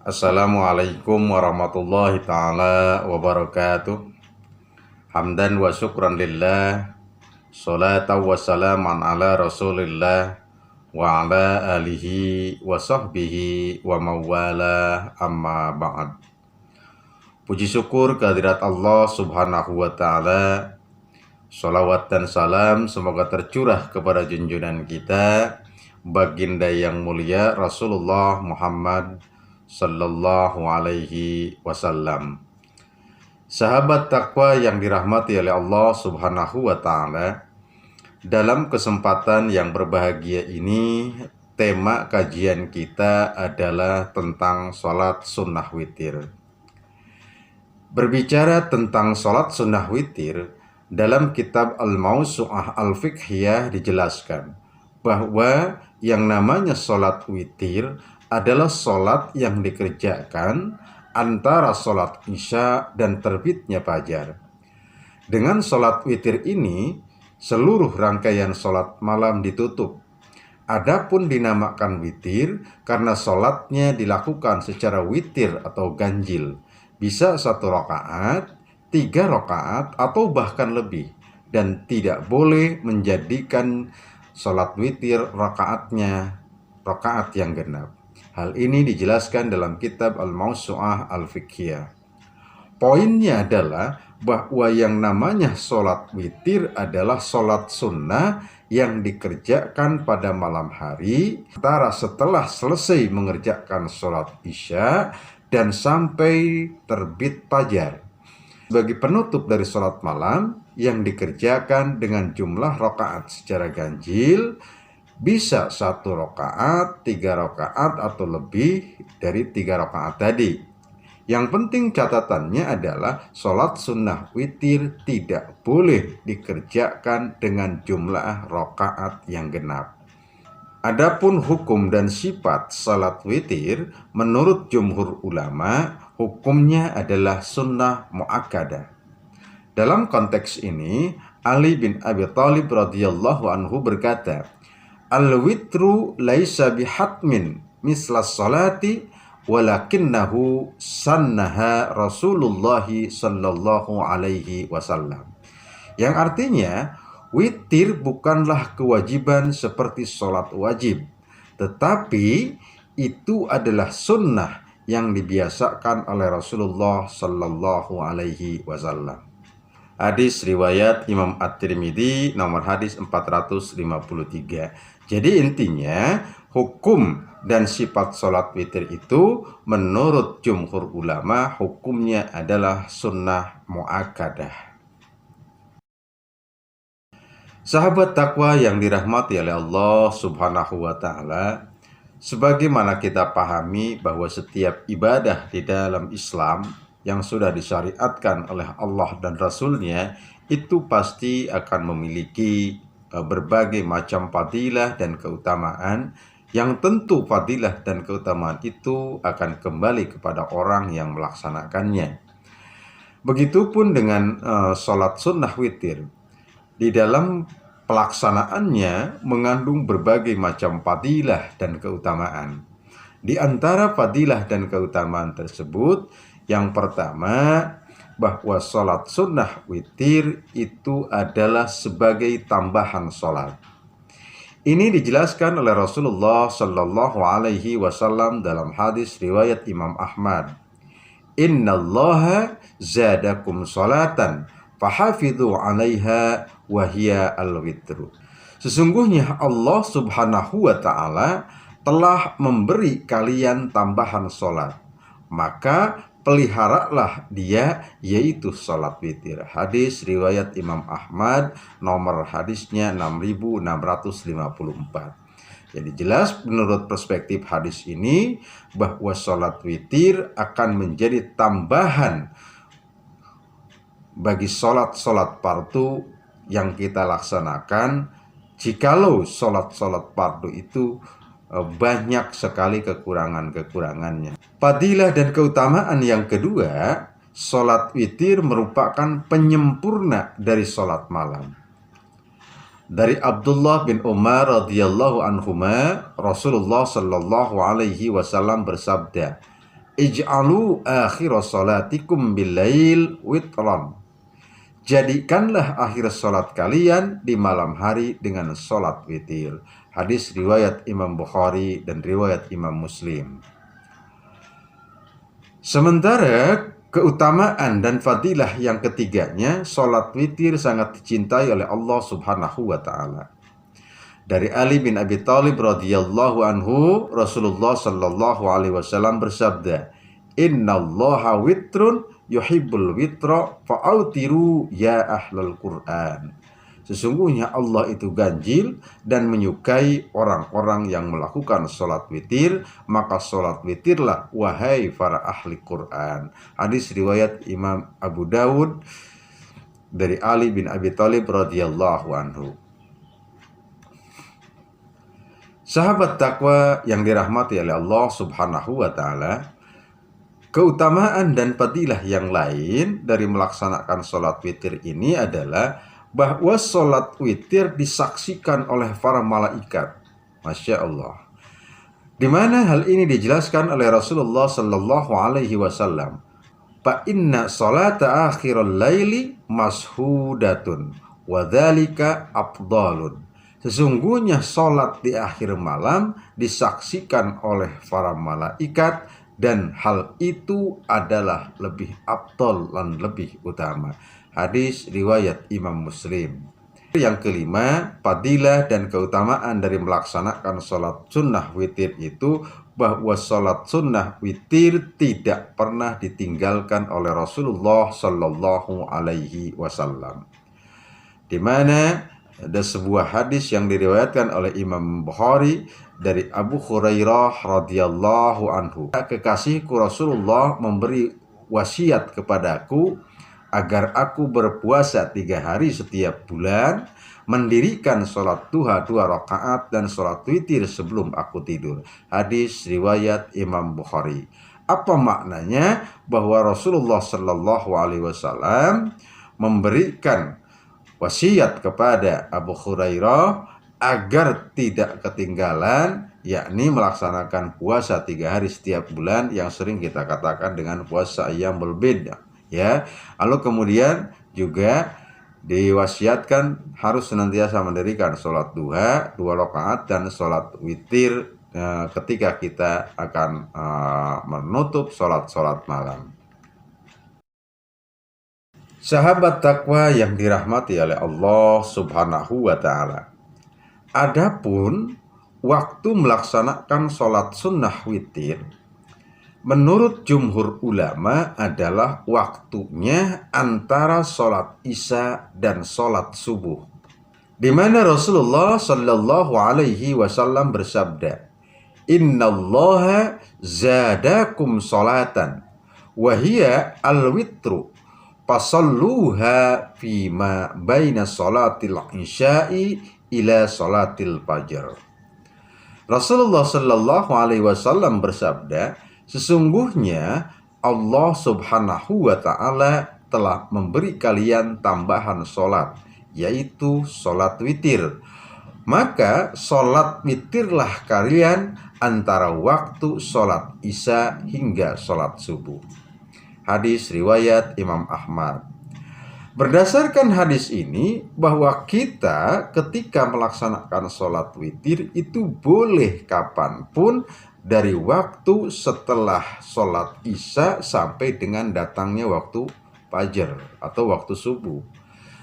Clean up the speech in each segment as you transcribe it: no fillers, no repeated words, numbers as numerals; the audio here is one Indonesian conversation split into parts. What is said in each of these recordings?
Assalamualaikum warahmatullahi ta'ala wabarakatuh. Hamdan wa syukran lillah, salatan wa salaman ala rasulillah, wa ala alihi wa sahbihi wa mawala amma ba'd. Puji syukur kehadirat Allah subhanahu wa ta'ala. Salawat dan salam semoga tercurah kepada junjungan kita, baginda yang mulia Rasulullah Muhammad sallallahu alaihi wasallam. Sahabat takwa yang dirahmati oleh Allah subhanahu wa ta'ala, dalam kesempatan yang berbahagia ini, tema kajian kita adalah tentang sholat sunnah witir. Berbicara tentang sholat sunnah witir, dalam kitab Al-Mawsu'ah Al-Fiqhiyah dijelaskan bahwa yang namanya sholat witir adalah sholat yang dikerjakan antara sholat isya dan terbitnya fajar. Dengan sholat witir ini, seluruh rangkaian sholat malam ditutup. Adapun dinamakan witir karena sholatnya dilakukan secara witir atau ganjil. Bisa 1 rakaat, 3 rakaat, atau bahkan lebih. Dan tidak boleh menjadikan sholat witir rakaatnya rakaat yang genap. Hal ini dijelaskan dalam kitab Al-Mawsu'ah Al-Fiqhiyah. Poinnya adalah bahwa yang namanya sholat witir adalah sholat sunnah yang dikerjakan pada malam hari antara setelah selesai mengerjakan sholat isya dan sampai terbit fajar. Sebagai penutup dari sholat malam yang dikerjakan dengan jumlah rakaat secara ganjil, bisa 1 rakaat, 3 rakaat, atau lebih dari 3 rakaat tadi. Yang penting catatannya adalah sholat sunnah witir tidak boleh dikerjakan dengan jumlah rakaat yang genap. Adapun hukum dan sifat sholat witir, menurut jumhur ulama, hukumnya adalah sunnah muakkadah. Dalam konteks ini, Ali bin Abi Thalib radhiyallahu anhu berkata, "Al-witru laisa bihatmin mislas salati walakinnahu sannaha Rasulullah sallallahu alaihi wasallam." Yang artinya, witir bukanlah kewajiban seperti sholat wajib, tetapi itu adalah sunnah yang dibiasakan oleh Rasulullah sallallahu alaihi wasallam. Hadis riwayat Imam At-Tirmidzi nomor hadis 453. Jadi intinya hukum dan sifat sholat witir itu menurut jumhur ulama hukumnya adalah sunnah muakkadah. Sahabat takwa yang dirahmati oleh Allah subhanahu wa ta'ala, sebagaimana kita pahami bahwa setiap ibadah di dalam Islam yang sudah disyariatkan oleh Allah dan Rasul-Nya itu pasti akan memiliki berbagai macam fadilah dan keutamaan, yang tentu fadilah dan keutamaan itu akan kembali kepada orang yang melaksanakannya. Begitupun dengan sholat sunnah witir. Di dalam pelaksanaannya mengandung berbagai macam fadilah dan keutamaan. Di antara fadilah dan keutamaan tersebut, yang pertama, bahwa sholat sunnah witir itu adalah sebagai tambahan sholat. Ini dijelaskan oleh Rasulullah sallallahu alaihi wasallam dalam hadis riwayat Imam Ahmad. "Innallaha zadakum sholatan fahafidhu 'alaiha wa hiya al-witru." Sesungguhnya Allah subhanahu wa ta'ala telah memberi kalian tambahan sholat, maka peliharalah dia, yaitu sholat witir. Hadis riwayat Imam Ahmad, nomor hadisnya 6654. Jadi jelas menurut perspektif hadis ini bahwa sholat witir akan menjadi tambahan bagi sholat-sholat fardu yang kita laksanakan, jikalau sholat-sholat fardu itu banyak sekali kekurangan-kekurangannya. Fadilah dan keutamaan yang kedua, sholat witir merupakan penyempurna dari sholat malam. Dari Abdullah bin Umar radhiyallahu anhuma, Rasulullah sallallahu alaihi wasallam bersabda, ij'alu akhir salatikum billail witran. Jadikanlah akhir salat kalian di malam hari dengan salat witir. Hadis riwayat Imam Bukhari dan riwayat Imam Muslim. Sementara keutamaan dan fadilah yang ketiganya, salat witir sangat dicintai oleh Allah Subhanahu wa taala. Dari Ali bin Abi Thalib radhiyallahu anhu, Rasulullah sallallahu alaihi wasallam bersabda, "Innallaha witrun yuhibbul witra fa'autiru ya ahlal Qur'an." Sesungguhnya Allah itu ganjil dan menyukai orang-orang yang melakukan sholat witir, maka sholat witirlah wahai para ahli Quran. Hadis riwayat Imam Abu Dawud dari Ali bin Abi Thalib radhiyallahu anhu. Sahabat takwa yang dirahmati oleh Allah Subhanahu wa taala, keutamaan dan fadilah yang lain dari melaksanakan sholat witir ini adalah bahwa sholat witir disaksikan oleh para malaikat. Masya Allah. Di mana hal ini dijelaskan oleh Rasulullah sallallahu alaihi wasallam. Fa inna sholata akhirul laili mashudatun wa dzalika afdalun. Sesungguhnya sholat di akhir malam disaksikan oleh para malaikat dan hal itu adalah lebih afdal dan lebih utama. Hadis riwayat Imam Muslim. Yang kelima, fadilah dan keutamaan dari melaksanakan sholat sunnah witir itu bahwa sholat sunnah witir tidak pernah ditinggalkan oleh Rasulullah Sallallahu Alaihi Wasallam. Di mana ada sebuah hadis yang diriwayatkan oleh Imam Bukhari dari Abu Hurairah radhiyallahu anhu. Kekasihku Rasulullah memberi wasiat kepadaku agar aku berpuasa 3 hari setiap bulan, mendirikan sholat duha 2 rakaat dan sholat witir sebelum aku tidur. Hadis riwayat Imam Bukhari. Apa maknanya? Bahwa Rasulullah Sallallahu Alaihi Wasallam memberikan wasiat kepada Abu Hurairah agar tidak ketinggalan, yakni melaksanakan puasa 3 hari setiap bulan yang sering kita katakan dengan puasa ayyamul bid. Ya, lalu kemudian juga diwasiatkan harus senantiasa mendirikan sholat duha 2 rakaat dan sholat witir ketika kita akan menutup sholat malam. Sahabat takwa yang dirahmati oleh Allah Subhanahu wa taala. Adapun waktu melaksanakan sholat sunnah witir, menurut jumhur ulama adalah waktunya antara sholat isya dan sholat subuh. Di mana Rasulullah Sallallahu Alaihi Wasallam bersabda, "Innallaha zadakum sholatan, wahiyya al-witru, fasalluha fima baina sholatil isya'i ila sholatil fajr." Rasulullah Sallallahu Alaihi Wasallam bersabda, sesungguhnya Allah Subhanahu wa ta'ala telah memberi kalian tambahan sholat, yaitu sholat witir. Maka sholat witirlah kalian antara waktu sholat isya hingga sholat subuh. Hadis riwayat Imam Ahmad. Berdasarkan hadis ini, bahwa kita ketika melaksanakan sholat witir itu boleh kapanpun, dari waktu setelah sholat isya sampai dengan datangnya waktu fajar atau waktu subuh.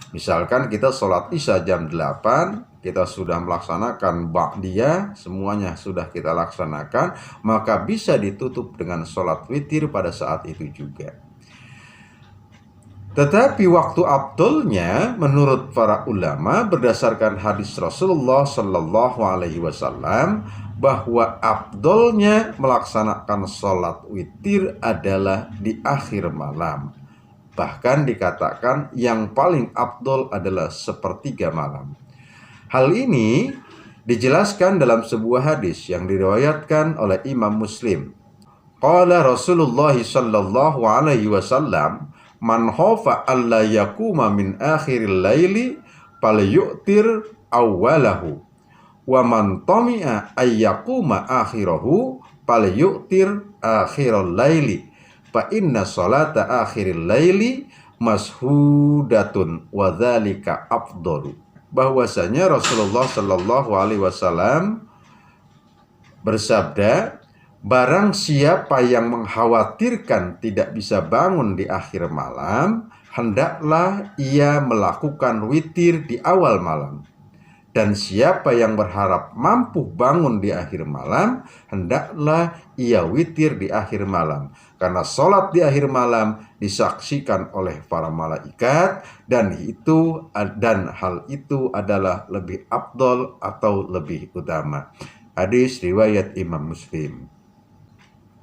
Misalkan kita sholat isya jam 8, kita sudah melaksanakan ba'diyah, semuanya sudah kita laksanakan, maka bisa ditutup dengan sholat witir pada saat itu juga. Tetapi waktu afdalnya menurut para ulama berdasarkan hadis Rasulullah Sallallahu Alaihi Wasallam, bahwa afdalnya melaksanakan sholat witir adalah di akhir malam. Bahkan dikatakan yang paling afdal adalah sepertiga malam. Hal ini dijelaskan dalam sebuah hadis yang diriwayatkan oleh Imam Muslim. Qala Rasulullah Sallallahu Alaihi Wasallam, "Man khafa alla yakuma min akhiril laili falyu'tir awwalahu, wa man tami'a ayyakuma akhirahu falyu'tir akhirul laili fa inna salata akhiril laili mashudatun wa dzalika afdalu. Bahwasanya Rasulullah Shallallahu alaihi wasallam bersabda, barang siapa yang mengkhawatirkan tidak bisa bangun di akhir malam, hendaklah ia melakukan witir di awal malam. Dan siapa yang berharap mampu bangun di akhir malam, hendaklah ia witir di akhir malam. Karena sholat di akhir malam disaksikan oleh para malaikat, dan hal itu adalah lebih afdol atau lebih utama. Hadis riwayat Imam Muslim.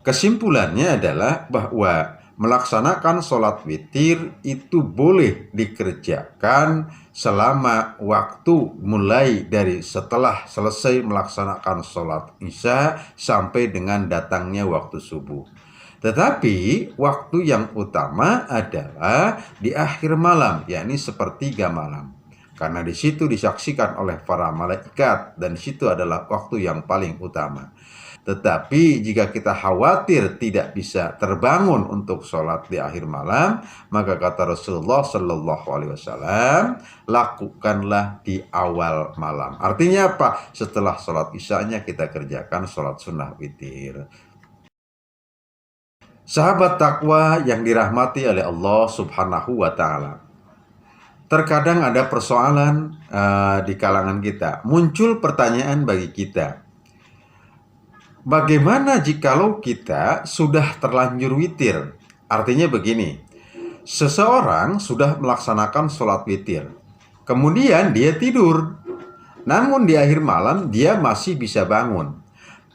Kesimpulannya adalah bahwa melaksanakan sholat witir itu boleh dikerjakan selama waktu mulai dari setelah selesai melaksanakan sholat isya sampai dengan datangnya waktu subuh. Tetapi waktu yang utama adalah di akhir malam, yakni sepertiga malam. Karena di situ disaksikan oleh para malaikat dan di situ adalah waktu yang paling utama. Tetapi jika kita khawatir tidak bisa terbangun untuk sholat di akhir malam, maka kata Rasulullah Shallallahu alaihi wasallam, lakukanlah di awal malam. Artinya apa? Setelah sholat isyanya kita kerjakan sholat sunnah witir. Sahabat takwa yang dirahmati oleh Allah Subhanahu wa ta'ala, terkadang ada persoalan di kalangan kita. Muncul pertanyaan bagi kita, bagaimana jikalau kita sudah terlanjur witir? Artinya begini, seseorang sudah melaksanakan sholat witir, kemudian dia tidur, namun di akhir malam dia masih bisa bangun.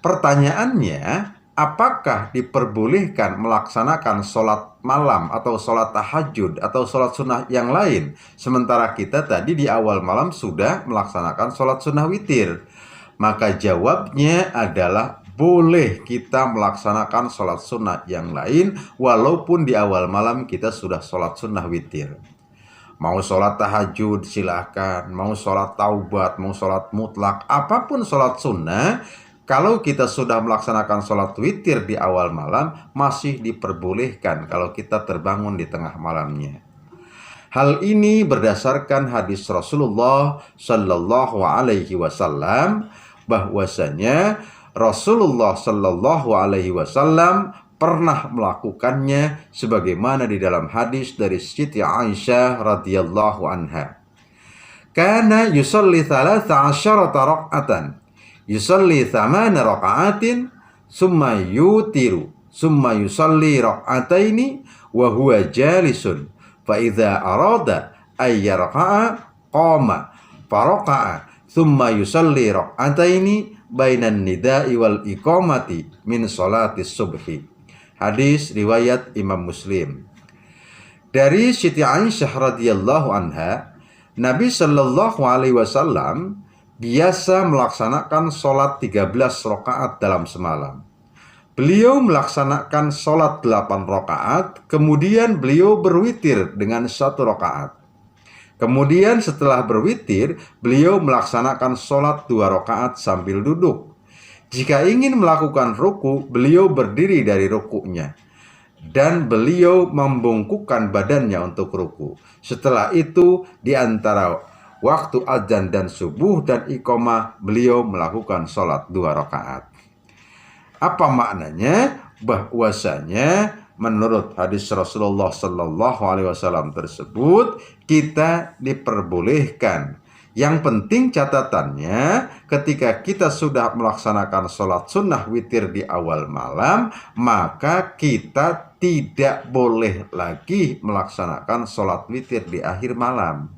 Pertanyaannya, apakah diperbolehkan melaksanakan sholat malam atau sholat tahajud atau sholat sunnah yang lain, sementara kita tadi di awal malam sudah melaksanakan sholat sunnah witir? Maka jawabnya adalah boleh kita melaksanakan sholat sunnah yang lain walaupun di awal malam kita sudah sholat sunnah witir. Mau sholat tahajud silahkan, mau sholat taubat, mau sholat mutlak, apapun sholat sunnah, kalau kita sudah melaksanakan sholat witir di awal malam, masih diperbolehkan kalau kita terbangun di tengah malamnya. Hal ini berdasarkan hadis Rasulullah Shallallahu alaihi wasallam, bahwasanya Rasulullah Shallallahu alaihi wasallam pernah melakukannya sebagaimana di dalam hadis dari Siti Aisyah radhiyallahu anha. Kana yusalli 13 raka'atan, yusalli 8 raka'atin, summa yutiru, summa yusalli raka'ataini wa huwa jalisun, fa idza arada ay yarka'a qama faraka'a, summa yusalli raka'ataini bainan nida'i wal iqamati min sholatis subhi. Hadis riwayat Imam Muslim. Dari Siti Aisyah radhiyallahu anha, Nabi Shallallahu alaihi wasallam biasa melaksanakan sholat 13 rakaat dalam semalam. Beliau melaksanakan sholat 8 rakaat, kemudian beliau berwitir dengan 1 rakaat. Kemudian setelah berwitir, beliau melaksanakan sholat 2 rakaat sambil duduk. Jika ingin melakukan ruku, beliau berdiri dari rukuknya. Dan beliau membungkukkan badannya untuk ruku. Setelah itu, di antara waktu azan dan subuh dan iqamah, beliau melakukan sholat 2 rakaat. Apa maknanya? Bahwasanya menurut hadis Rasulullah Sallallahu Alaihi Wasallam tersebut, kita diperbolehkan. Yang penting catatannya, ketika kita sudah melaksanakan sholat sunnah witir di awal malam, maka kita tidak boleh lagi melaksanakan sholat witir di akhir malam.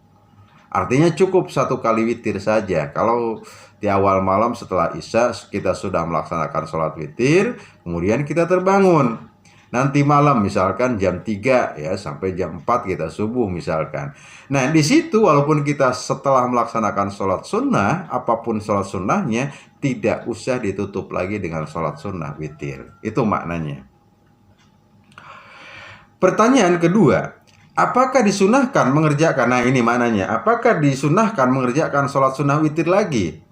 Artinya cukup 1 kali witir saja. Kalau di awal malam setelah isya kita sudah melaksanakan sholat witir, kemudian kita terbangun. Nanti malam misalkan jam 3 ya sampai jam 4 kita subuh misalkan. Nah di situ walaupun kita setelah melaksanakan sholat sunnah, apapun sholat sunnahnya, tidak usah ditutup lagi dengan sholat sunnah witir. Itu maknanya. Pertanyaan kedua, apakah disunahkan mengerjakan, nah ini maknanya, apakah disunahkan mengerjakan sholat sunnah witir lagi?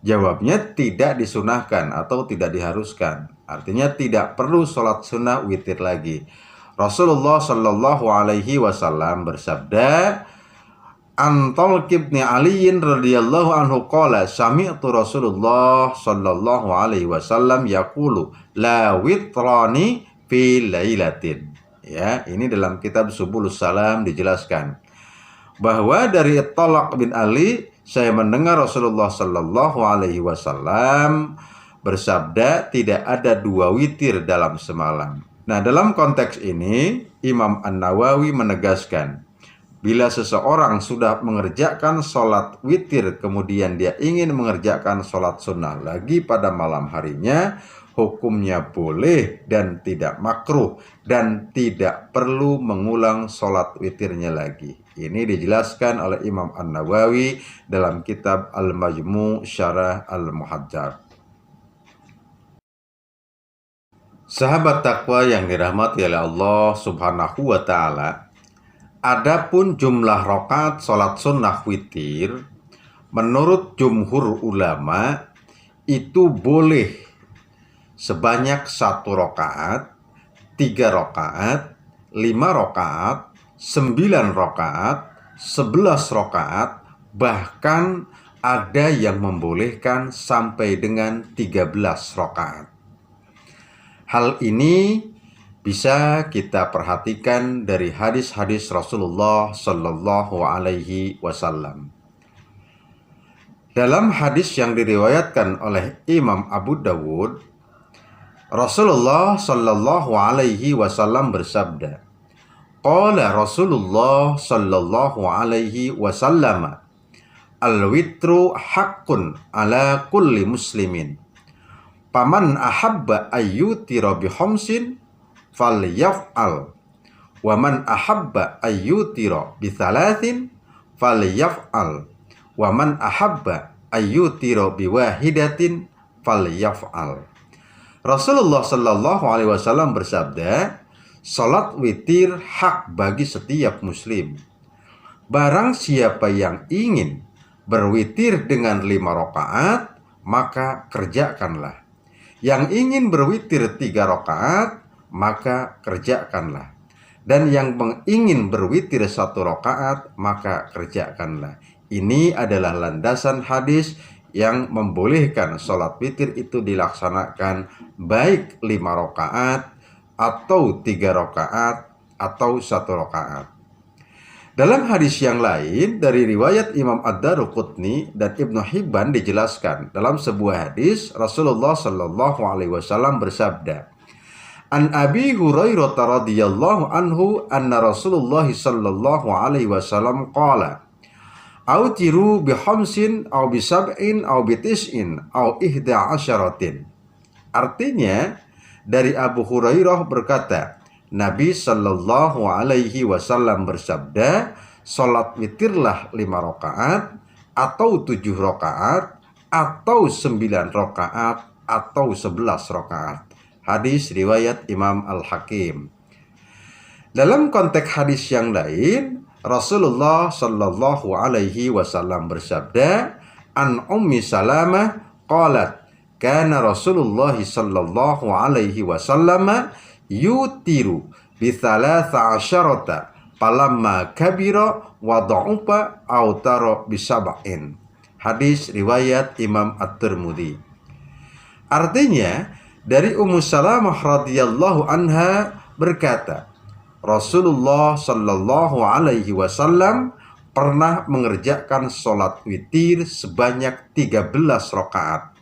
Jawabnya tidak disunahkan atau tidak diharuskan. Artinya tidak perlu sholat sunnah witir lagi. Rasulullah Shallallahu Alaihi Wasallam bersabda, Antol kibni Aliin radhiyallahu anhu qala sami'tu Rasulullah Shallallahu Alaihi Wasallam yaqulu la witrani fi lailatin. Ya, ini dalam kitab Subulus Salam dijelaskan bahwa dari Talaq bin Ali, saya mendengar Rasulullah Sallallahu Alaihi Wasallam bersabda tidak ada 2 witir dalam semalam. Nah, dalam konteks ini Imam An-Nawawi menegaskan, bila seseorang sudah mengerjakan sholat witir kemudian dia ingin mengerjakan sholat sunnah lagi pada malam harinya, hukumnya boleh dan tidak makruh dan tidak perlu mengulang sholat witirnya lagi. Ini dijelaskan oleh Imam An-Nawawi dalam kitab Al-Majmu' Syarah Al-Muhadzab. Sahabat takwa yang dirahmati oleh Allah Subhanahu wa Ta'ala, adapun jumlah rakaat sholat sunnah witir, menurut jumhur ulama itu boleh sebanyak 1 rakaat, 3 rakaat, 5 rakaat, 9 rakaat, 11 rakaat, bahkan ada yang membolehkan sampai dengan 13 rakaat. Hal ini bisa kita perhatikan dari hadis-hadis Rasulullah Sallallahu Alaihi Wasallam. Dalam hadis yang diriwayatkan oleh Imam Abu Dawud, Rasulullah Sallallahu Alaihi Wasallam bersabda, Qala Rasulullah Sallallahu Alaihi Wasallam, Al-witru haqqun ala kulli muslimin. Paman ahabba ayyutira bi khamsin falyaf'al. Wa man ahabba ayyutira bi thalathin falyaf'al. Wa man ahabba ayyutira bi wahidatin falyaf'al. Rasulullah Sallallahu Alaihi Wasallam bersabda, salat witir hak bagi setiap muslim. Barang siapa yang ingin berwitir dengan 5 rakaat, maka kerjakanlah. Yang ingin berwitir 3 rakaat, maka kerjakanlah. Dan yang ingin berwitir 1 rakaat, maka kerjakanlah. Ini adalah landasan hadis yang membolehkan sholat witir itu dilaksanakan baik 5 rakaat atau 3 rakaat atau 1 rakaat. Dalam hadis yang lain dari riwayat Imam Ad-Daruqutni dan Ibnu Hibban dijelaskan dalam sebuah hadis Rasulullah Sallallahu Alaihi Wasallam bersabda, An Abi Hurairah radhiyallahu anhu anna Rasulullah Sallallahu Alaihi Wasallam qala Autiru bi khamsin au bi sab'in au bi tis'in au ihda asyaratin. Artinya dari Abu Hurairah berkata, Nabi Sallallahu Alaihi Wasallam bersabda, salat witirlah 5 rakaat atau 7 rakaat atau 9 rakaat atau 11 rakaat. Hadis riwayat Imam Al-Hakim. Dalam konteks hadis yang lain, Rasulullah Sallallahu Alaihi Wasallam bersabda, An Ummi Salamah qalat, kana Rasulullah Sallallahu Alaihi Wasallam yutiru bi 13 falamma kabira wa dha'ufa aw tara bi 7. Hadis riwayat Imam At-Tirmidzi. Artinya dari Ummu Salamah radhiyallahu anha berkata, Rasulullah Sallallahu Alaihi Wasallam pernah mengerjakan sholat witir sebanyak 13 rakaat.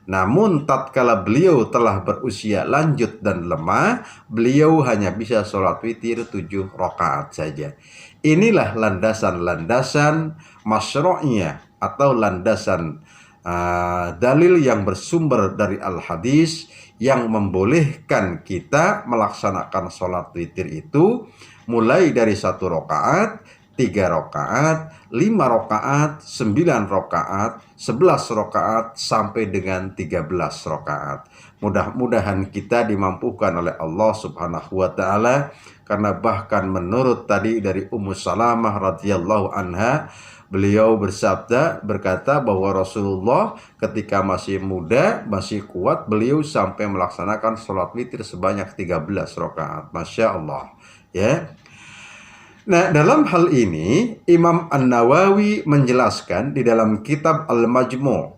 Namun tatkala beliau telah berusia lanjut dan lemah, beliau hanya bisa sholat witir 7 rakaat saja. Inilah landasan-landasan masyru'nya atau landasan dalil yang bersumber dari al-hadis yang membolehkan kita melaksanakan sholat witir itu mulai dari 1 rakaat, 3 rakaat, 5 rakaat, 9 rakaat, 11 rakaat, sampai dengan 13 rakaat. Mudah-mudahan kita dimampukan oleh Allah Subhanahu wa Ta'ala, karena bahkan menurut tadi dari Ummu Salamah radhiyallahu anha Beliau berkata bahwa Rasulullah ketika masih muda, masih kuat, beliau sampai melaksanakan sholat witir sebanyak 13 rakaat. Masya Allah. Ya. Nah, dalam hal ini Imam An-Nawawi menjelaskan di dalam kitab Al-Majmu'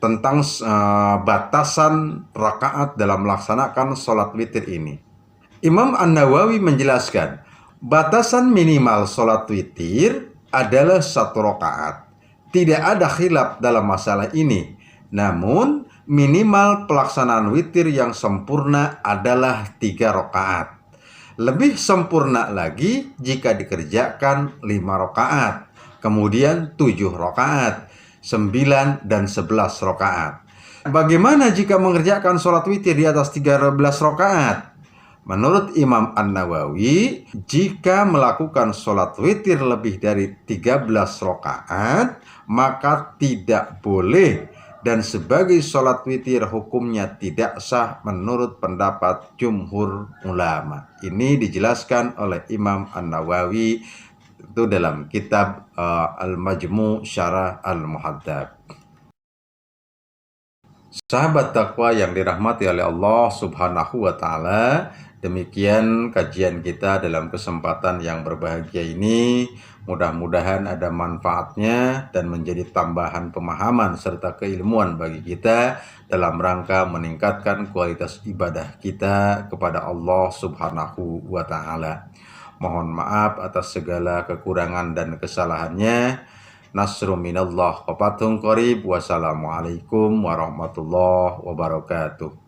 tentang batasan rakaat dalam melaksanakan sholat witir ini. Imam An-Nawawi menjelaskan, batasan minimal sholat witir adalah 1 rakaat. Tidak ada khilaf dalam masalah ini. Namun, minimal pelaksanaan witir yang sempurna adalah 3 rakaat. Lebih sempurna lagi jika dikerjakan 5 rakaat, kemudian 7 rakaat, 9 dan 11 rakaat. Bagaimana jika mengerjakan sholat witir di atas 13 rakaat? Menurut Imam An-Nawawi, jika melakukan sholat witir lebih dari 13 rakaat, maka tidak boleh, dan sebagai sholat witir hukumnya tidak sah menurut pendapat jumhur ulama. Ini dijelaskan oleh Imam An-Nawawi itu dalam kitab Al-Majmu' Syarah Al-Muhadzab. Sahabat takwa yang dirahmati oleh Allah Subhanahu wa Ta'ala, demikian kajian kita dalam kesempatan yang berbahagia ini. Mudah-mudahan ada manfaatnya dan menjadi tambahan pemahaman serta keilmuan bagi kita dalam rangka meningkatkan kualitas ibadah kita kepada Allah Subhanahu wa Ta'ala. Mohon maaf atas segala kekurangan dan kesalahannya. Nasrun minallah wa fathun qarib. Wassalamualaikum warahmatullahi wabarakatuh.